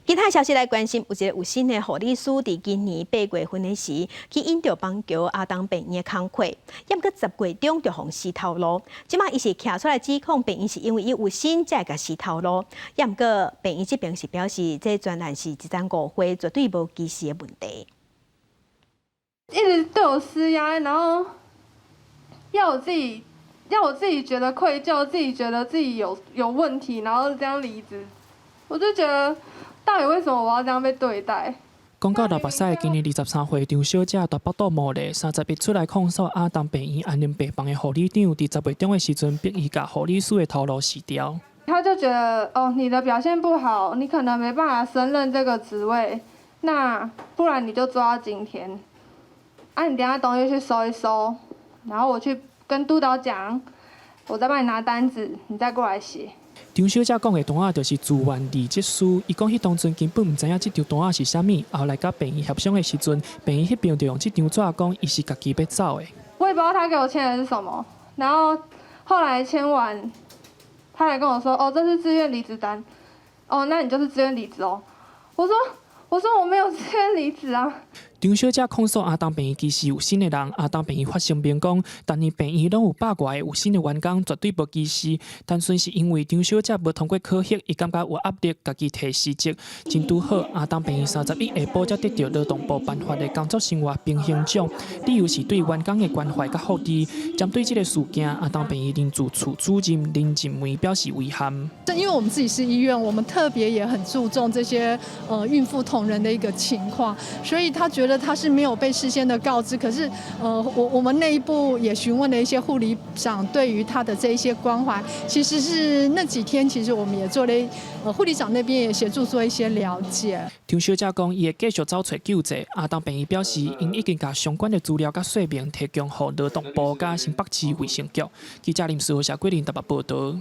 其他消息来关心，有一个有心的护理师，伫今年8月份的时，去引导帮桥阿东病院的工课，抑过10月中就互死头路。即马伊是徛出来指控病院是因为伊有心才甲死头路，抑过病院这边是表示，这专案是一桩误会，绝对无歧视的问题。一直对我施压，然后要我自己觉得愧疚，自己觉得自己有问题，然后这样离职，我就觉得。 到底为什么我要这样被对待？讲到台北市今年23岁张小姐大北道某里30日出来控诉阿东病院安宁病房的护理长，伫10月中的时阵逼伊甲护理师的头颅洗掉。他就觉得哦，你的表现不好，你可能没办法胜任这个职位，那不然你就做到今天。你等下东西去收一收，然后我去跟督导讲，我再帮你拿单子，你再过来写。 张小姐讲的单仔就是自愿离职书，伊讲迄当阵根本毋知影即张单仔是啥物，后来甲病院协商的时阵，病院迄边就用即张纸讲伊是家己要走的。我也不知道他给我签的是什么，然后后来签完，他来跟我说：“哦，这是自愿离职单，哦，那你就是自愿离职哦。”我说我没有自愿离职啊。 张小姐控诉阿东病院其实有新的人，阿东病院发声明讲，但年病院拢有百外个有新的员工，绝对无歧视。单纯是因为张小姐无通过考核，伊感觉有压力，家己提辞职。真拄好，阿东病院30日下晡才得到劳动部颁发的工作生活平衡奖，理由是对员工的关怀甲福利。针对这个事件，阿东病院人事处主任林静梅表示遗憾。因为我们自己是医院，我们特别也很注重这些孕妇同仁的一个情况，所以他觉得他是没有被事先的告知。可是我们内部也询问了一些护理长对于他的这一些关怀，其实是那几天，其实我们也做了护理长那边也协助做一些了解。张小姐讲，伊会继续找找救济。阿东病院表示，因已经把相关的资料甲说明提供给劳动部甲新北市卫生局。记者林思豪、谢桂林台北报道。